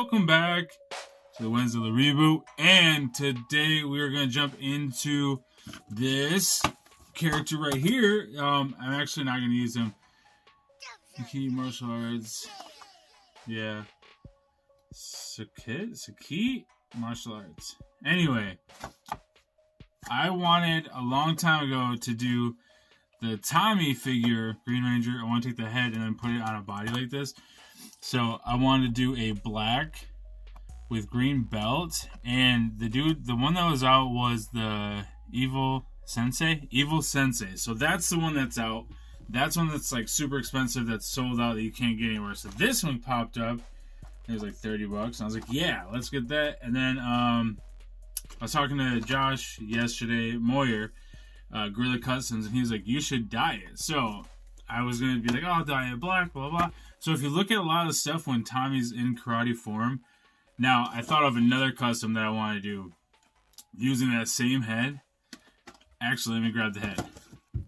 welcome back to the Wednesday reboot. And today we are going to jump into this character right here. I'm actually not going to use him. Saki martial arts. Yeah. Saki martial arts. Anyway, I wanted a long time ago to do the Tommy figure, Green Ranger. I want to take the head and then put it on a body like this. So I wanted to do a black with green belt, and the one that was out was the Evil Sensei. So that's the one that's out. That's one that's like super expensive, that's sold out, that you can't get anywhere. So this one popped up. It was like $30, and I was like, yeah, let's get that. And then I was talking to Josh yesterday, Moyer, Gorilla Customs, and he was like, you should dye it. So I was going to be like, oh, I'll dye it black, blah, blah. So if you look at a lot of stuff when Tommy's in karate form, now I thought of another custom that I want to do using that same head. Actually, let me grab the head.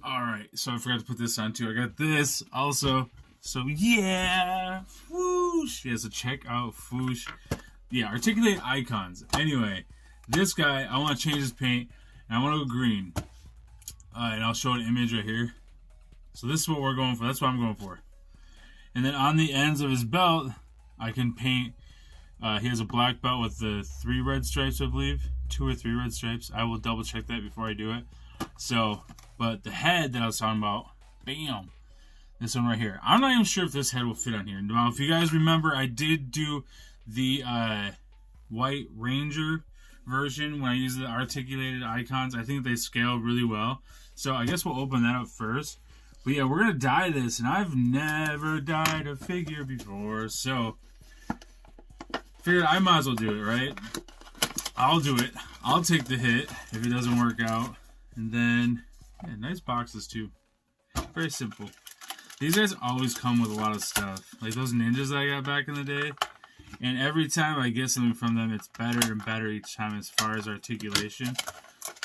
Alright, so I forgot to put this on too. I got this also. So yeah, whoosh. Yeah, so check out whoosh. Yeah, articulate icons. Anyway, this guy, I want to change his paint, and I want to go green. And I'll show an image right here. So this is what we're going for. That's what I'm going for. And then on the ends of his belt, I can paint. He has a black belt with the 3 red stripes, I believe. 2 or 3 red stripes. I will double check that before I do it. So, but the head that I was talking about, bam. This one right here. I'm not even sure if this head will fit on here. Now, if you guys remember, I did do the White Ranger version when I used the articulated icons. I think they scale really well. So I guess we'll open that up first. But yeah, we're going to dye this, and I've never dyed a figure before. So, figured I might as well do it, right? I'll do it. I'll take the hit if it doesn't work out. And then, yeah, nice boxes too. Very simple. These guys always come with a lot of stuff. Like those ninjas that I got back in the day. And every time I get something from them, it's better and better each time as far as articulation.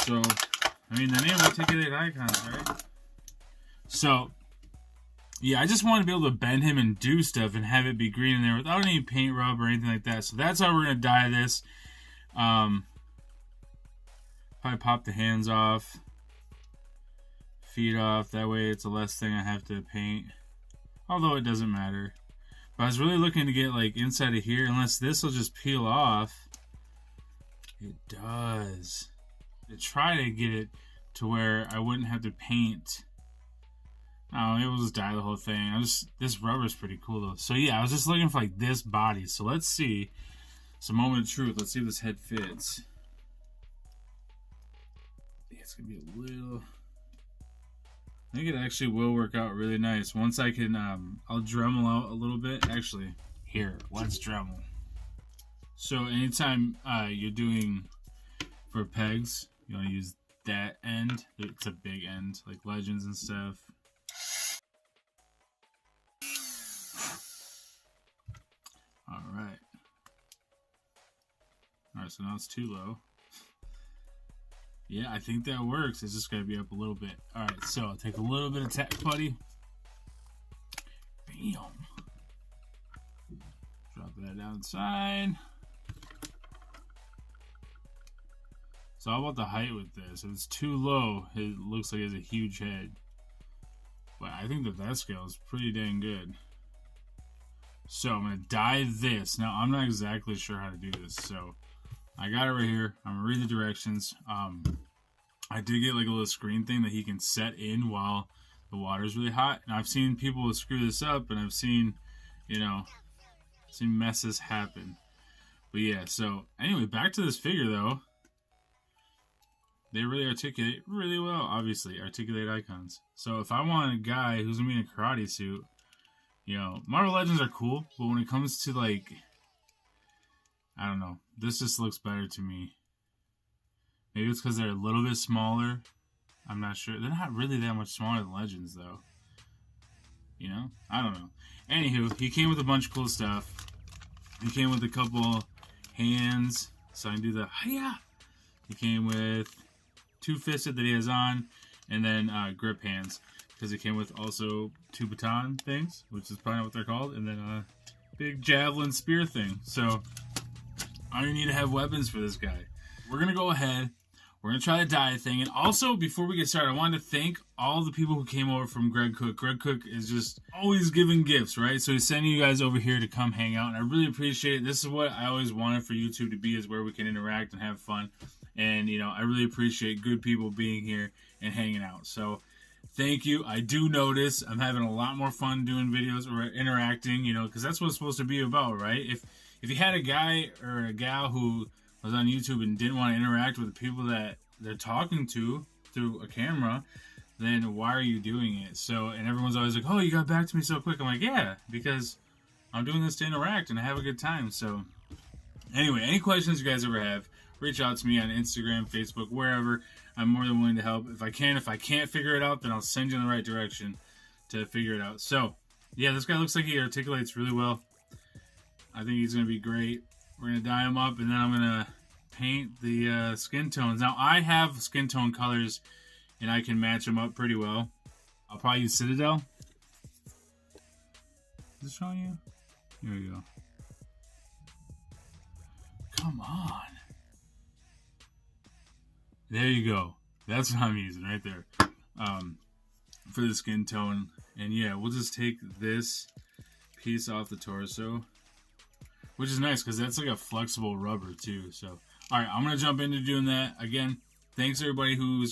So, I mean, the name articulate icons, right? So, yeah, I just want to be able to bend him and do stuff and have it be green in there without any paint rub or anything like that. So that's how we're going to dye this. Probably pop the hands off. Feet off. That way it's the less thing I have to paint. Although it doesn't matter. But I was really looking to get like inside of here. Unless this will just peel off. It does. To try to get it to where I wouldn't have to paint. Oh, it will just dye the whole thing. This rubber is pretty cool though. So yeah, I was just looking for like this body. So let's see. It's a moment of truth. Let's see if this head fits. Yeah, it's gonna be a little. I think it actually will work out really nice. Once I can, I'll Dremel out a little bit. Actually, here, let's Dremel. So anytime you're doing for pegs, you want to use that end. It's a big end, like Legends and stuff. Alright. Alright, so now it's too low. Yeah, I think that works. It's just got to be up a little bit. Alright, so I'll take a little bit of tack putty. Bam. Drop that downside. It's all about the height with this. If it's too low, it looks like it has a huge head. But I think that scale is pretty dang good. So I'm going to dye this. Now, I'm not exactly sure how to do this. So I got it right here. I'm going to read the directions. I did get like a little screen thing that he can set in while the water's really hot. And I've seen people screw this up, and I've seen, you know, seen messes happen. But yeah, so anyway, back to this figure though. They really articulate really well, obviously. Articulate icons. So if I want a guy who's going to be in a karate suit, you know, Marvel Legends are cool, but when it comes to like, I don't know, this just looks better to me. Maybe it's because they're a little bit smaller. I'm not sure. They're not really that much smaller than Legends, though. You know? I don't know. Anywho, he came with a bunch of cool stuff. He came with a couple hands, so I can do the hiya. He came with 2-fisted that he has on, and then grip hands, because it came with also 2 baton things, which is probably not what they're called, and then big javelin spear thing. So I don't need to have weapons for this guy. We're going to go ahead. We're going to try the diet thing. And also, before we get started, I wanted to thank all the people who came over from Greg Cook. Greg Cook is just always giving gifts, right? So he's sending you guys over here to come hang out. And I really appreciate it. This is what I always wanted for YouTube to be, is where we can interact and have fun. And, you know, I really appreciate good people being here and hanging out. So thank you. I do notice I'm having a lot more fun doing videos or interacting, you know, because that's what it's supposed to be about, right? If you had a guy or a gal who was on YouTube and didn't want to interact with the people that they're talking to through a camera, then why are you doing it? So, and everyone's always like, oh, you got back to me so quick. I'm like, yeah, because I'm doing this to interact and have a good time. So anyway, any questions you guys ever have, reach out to me on Instagram, Facebook, wherever. I'm more than willing to help. If I can't figure it out, then I'll send you in the right direction to figure it out. So yeah, this guy looks like he articulates really well. I think he's going to be great. We're going to dye him up, and then I'm going to paint the skin tones. Now, I have skin tone colors, and I can match them up pretty well. I'll probably use Citadel. Is it showing you? Here we go. Come on. There you go. That's what I'm using right there for the skin tone. And yeah, we'll just take this piece off the torso, which is nice because that's like a flexible rubber too. So, all right, I'm gonna jump into doing that. Again, thanks everybody who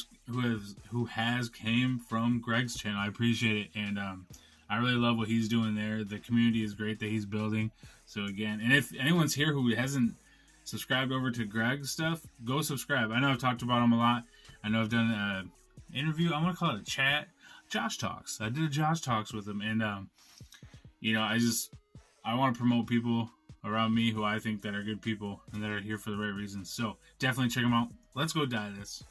has came from Greg's channel. I appreciate it, and I really love what he's doing there. The community is great that he's building. So again, and if anyone's here who hasn't subscribed over to Greg's stuff, go subscribe. I know I've talked about him a lot. I know I've done an interview. I'm gonna call it a chat. Josh Talks. I did a Josh Talks with him, and you know, I want to promote people around me who I think that are good people and that are here for the right reasons. So definitely check them out. Let's go dye this.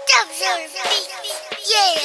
DUBBZ, yeah.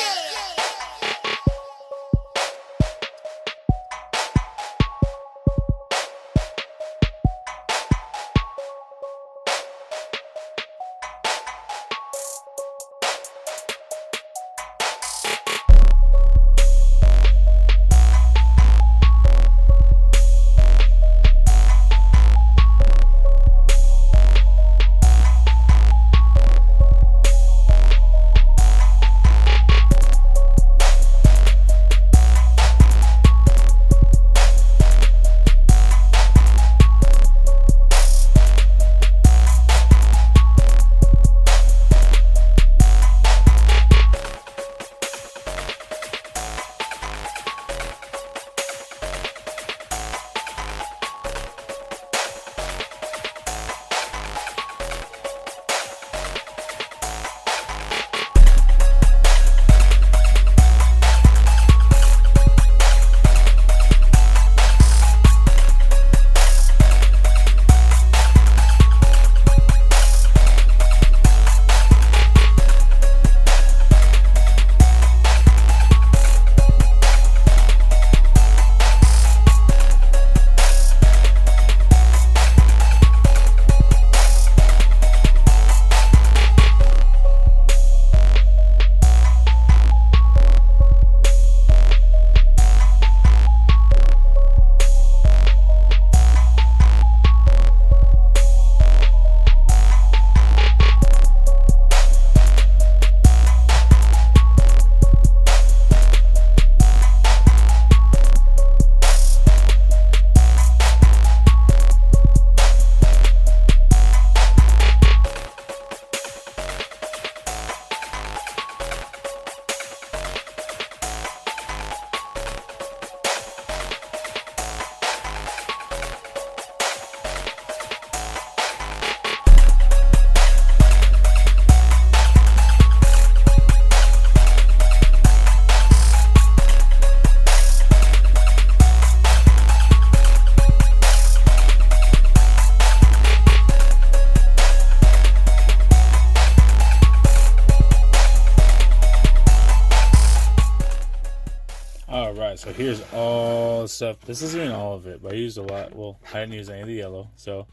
so here's all the stuff. This isn't even all of it, but I used a lot. Well, I didn't use any of the yellow, so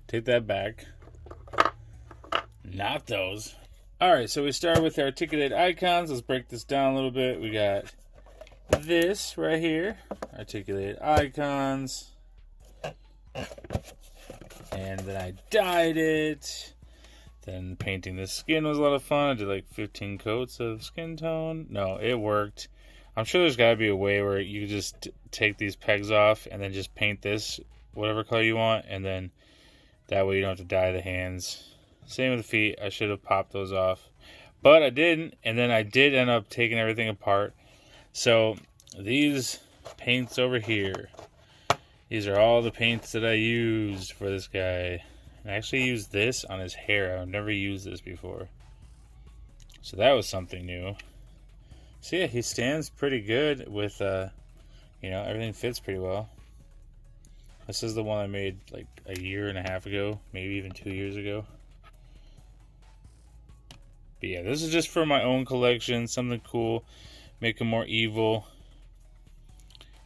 take that back. Not those. Alright, so we start with articulated icons. Let's break this down a little bit. We got this right here. Articulated icons. And then I dyed it. Then painting the skin was a lot of fun. I did like 15 coats of skin tone. No, it worked. I'm sure there's got to be a way where you just take these pegs off and then just paint this whatever color you want. And then that way you don't have to dye the hands. Same with the feet. I should have popped those off. But I didn't. And then I did end up taking everything apart. So these paints over here. These are all the paints that I used for this guy. I actually used this on his hair. I've never used this before. So that was something new. So yeah, he stands pretty good with, everything fits pretty well. This is the one I made like a year and a half ago, maybe even 2 years ago. But yeah, this is just for my own collection, something cool, make him more evil.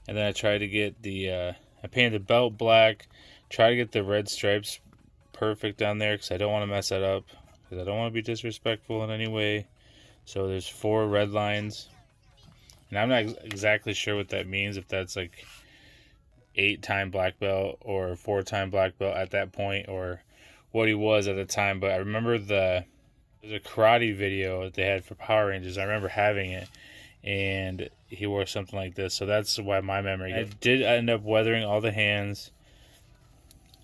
And then I tried to get I painted the belt black, try to get the red stripes perfect down there because I don't want to mess that up, because I don't want to be disrespectful in any way. So there's 4 red lines, and I'm not exactly sure what that means, if that's like 8-time black belt or 4-time black belt at that point, or what he was at the time. But I remember there's a karate video that they had for Power Rangers. I remember having it, and he wore something like this, so that's why my memory. I did end up weathering all the hands.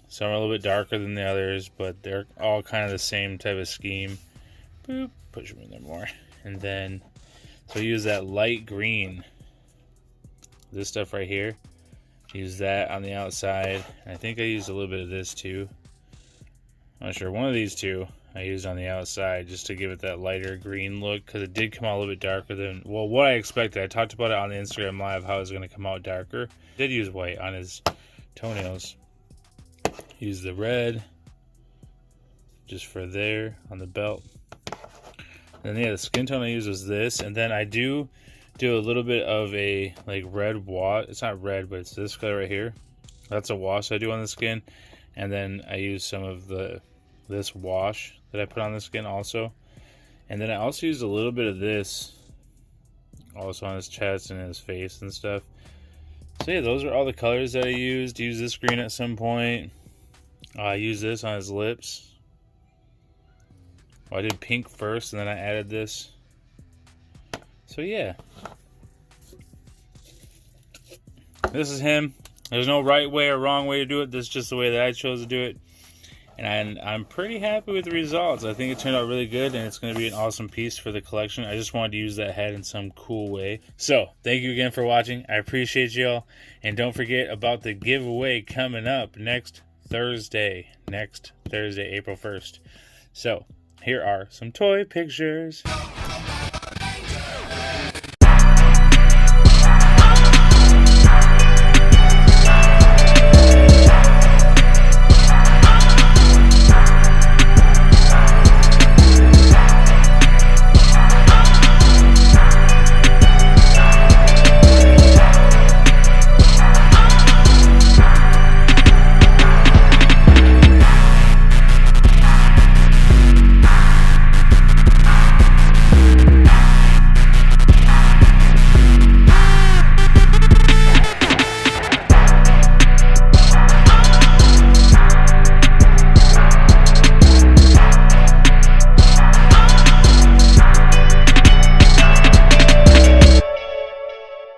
Some are a little bit darker than the others, but they're all kind of the same type of scheme. Boop, push them in there more. And then, so I use that light green, this stuff right here. Use that on the outside. I think I used a little bit of this too. I'm not sure, one of these two I used on the outside just to give it that lighter green look, because it did come out a little bit darker than, well, what I expected. I talked about it on the Instagram Live, how it was going to come out darker. I did use white on his toenails. Use the red just for there on the belt. And yeah, the skin tone I use was this, and then I do a little bit of a like red wash. It's not red, but it's this color right here. That's a wash I do on the skin, and then I use some of this wash that I put on the skin also. And then I also used a little bit of this also on his chest and his face and stuff. So yeah, those are all the colors that I used. Use this green at some point. I used this on his lips. Well, I did pink first, and then I added this. So yeah, this is him. There's no right way or wrong way to do it. This is just the way that I chose to do it. And I'm pretty happy with the results. I think it turned out really good, and it's going to be an awesome piece for the collection. I just wanted to use that head in some cool way. So, thank you again for watching. I appreciate y'all. And don't forget about the giveaway coming up next Thursday, April 1st. So, here are some toy pictures.